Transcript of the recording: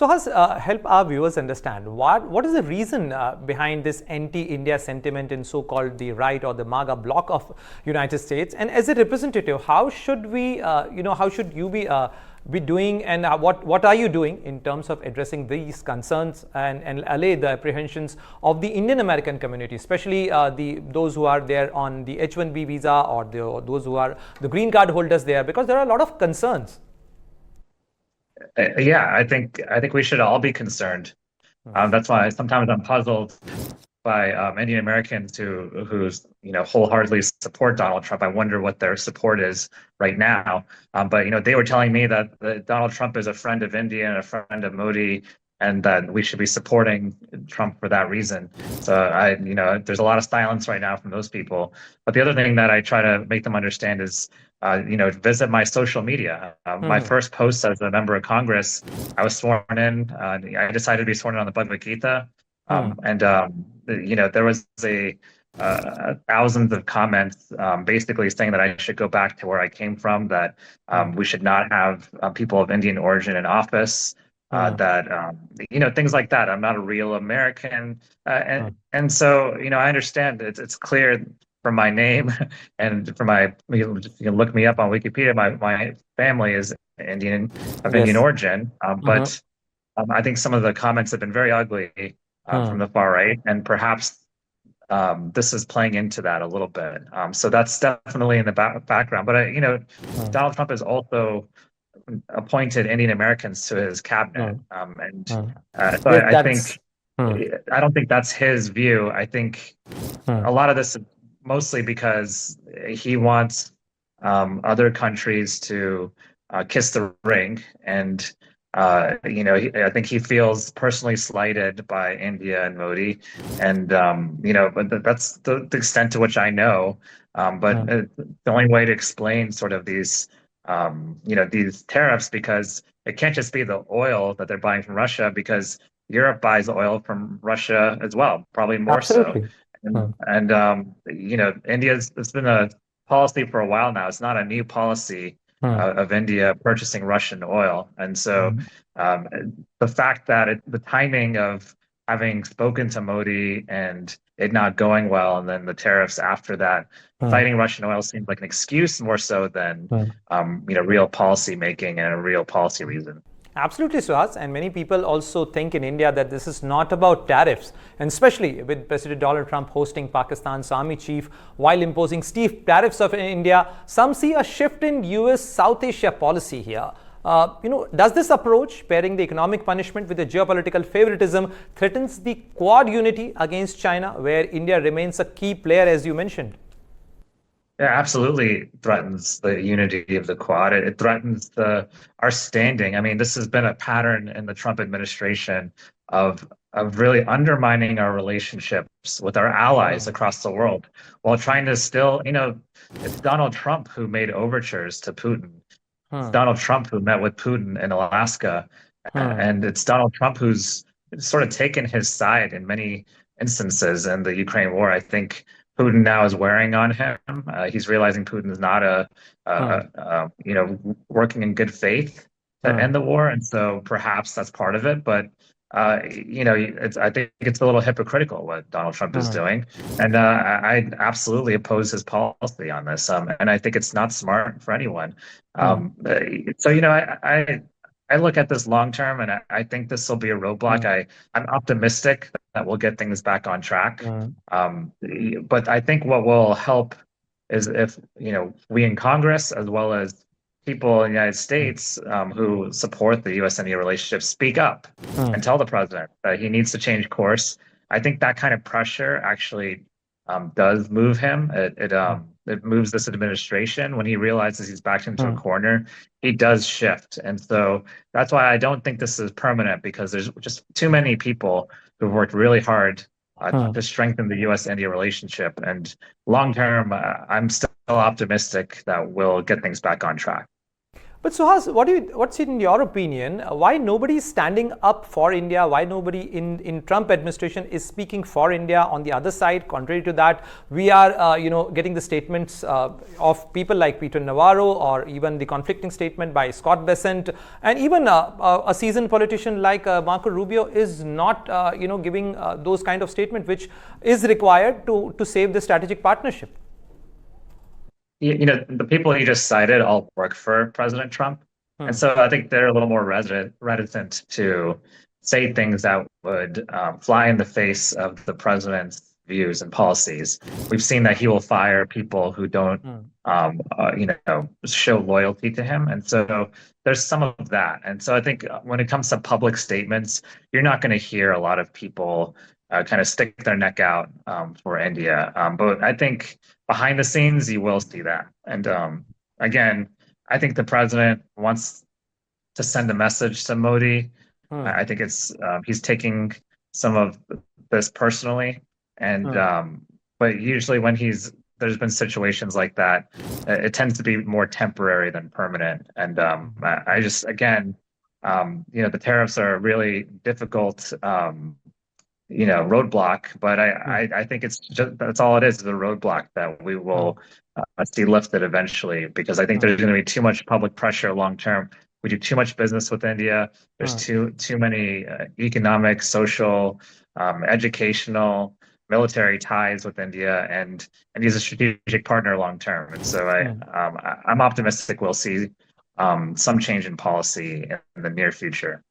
Suhas, help our viewers understand what is the reason behind this anti-India sentiment in so-called the right or the MAGA bloc of United States, and as a representative, how should we, how should you be doing, and what are you doing in terms of addressing these concerns and allay the apprehensions of the Indian American community, especially those who are there on the H-1B visa or those who are the green card holders there, because there are a lot of concerns. Yeah, I think we should all be concerned. That's why sometimes I'm puzzled by Indian Americans who's wholeheartedly support Donald Trump. I wonder what their support is right now. But they were telling me that Donald Trump is a friend of India and a friend of Modi, and that we should be supporting Trump for that reason. So there's a lot of silence right now from those people. But the other thing that I try to make them understand is, visit my social media. My first post as a member of Congress, I was sworn in. I decided to be sworn in on the Bhagavad Gita. There was thousands of comments basically saying that I should go back to where I came from, that we should not have people of Indian origin in office, that things like that. I'm not a real American, and so I understand it's clear from my name and from you can look me up on Wikipedia. My family is Indian origin, but I think some of the comments have been very ugly from the far right, and perhaps this is playing into that a little bit. So that's definitely in the background. But Donald Trump has also appointed Indian Americans to his cabinet, so I don't think that's his view. I think a lot of this is mostly because he wants other countries to kiss the ring, and I think he feels personally slighted by India and Modi, and but that's the extent to which I know. But the only way to explain sort of these these tariffs, because it can't just be the oil that they're buying from Russia, because Europe buys oil from Russia as well, probably more Absolutely. so. And it's been a policy for a while now. It's not a new policy of India purchasing Russian oil. And so the fact that the timing of having spoken to Modi and it not going well, and then the tariffs after that, fighting Russian oil seems like an excuse more so than real policy making and a real policy reason. Absolutely, Suhas. And many people also think in India that this is not about tariffs, and especially with President Donald Trump hosting Pakistan's army chief while imposing steep tariffs of India, some see a shift in US South Asia policy here. Does this approach, pairing the economic punishment with the geopolitical favoritism, threatens the Quad unity against China, where India remains a key player, as you mentioned? Yeah, absolutely threatens the unity of the Quad. It threatens our standing. I mean, this has been a pattern in the Trump administration of really undermining our relationships with our allies across the world, while trying to still, it's Donald Trump who made overtures to Putin. It's Donald Trump who met with Putin in Alaska. And it's Donald Trump who's sort of taken his side in many instances in the Ukraine war. I think Putin now is wearing on him. He's realizing Putin is not working in good faith to end the war, and so perhaps that's part of it. But I think it's a little hypocritical what Donald Trump is doing, and I absolutely oppose his policy on this. And I think it's not smart for anyone. I look at this long term, and I think this will be a roadblock. I'm optimistic that we'll get things back on track. But I think what will help is if we in Congress, as well as people in the United States who support the U.S.-India relationship, speak up and tell the president that he needs to change course. I think that kind of pressure actually does move him. It moves this administration. When he realizes he's backed into a corner, he does shift. And so that's why I don't think this is permanent, because there's just too many people who've worked really hard to strengthen the U.S.-India relationship. And long term, I'm still optimistic that we'll get things back on track. But Suhas, what's in your opinion? Why nobody is standing up for India? Why nobody in Trump administration is speaking for India? On the other side, contrary to that, we are getting the statements of people like Peter Navarro, or even the conflicting statement by Scott Bessent, and even a seasoned politician like Marco Rubio is not giving those kind of statement which is required to save the strategic partnership. The people you just cited all work for President Trump. And so I think they're a little more reticent to say things that would fly in the face of the president's views and policies. We've seen that he will fire people who don't, show loyalty to him. And so there's some of that. And so I think when it comes to public statements, you're not going to hear a lot of people kind of stick their neck out for India. But I think behind the scenes, you will see that. And again, I think the president wants to send a message to Modi. I think he's taking some of this personally. And but usually when there's been situations like that, it tends to be more temporary than permanent. And I just, again, the tariffs are a really difficult roadblock, but I think that's all it is a roadblock that we will see lifted eventually, because I think there's going to be too much public pressure long term. We do too much business with India. There's too many economic, social, educational, military ties with India, and he's a strategic partner long term. And so I'm optimistic we'll see some change in policy in the near future.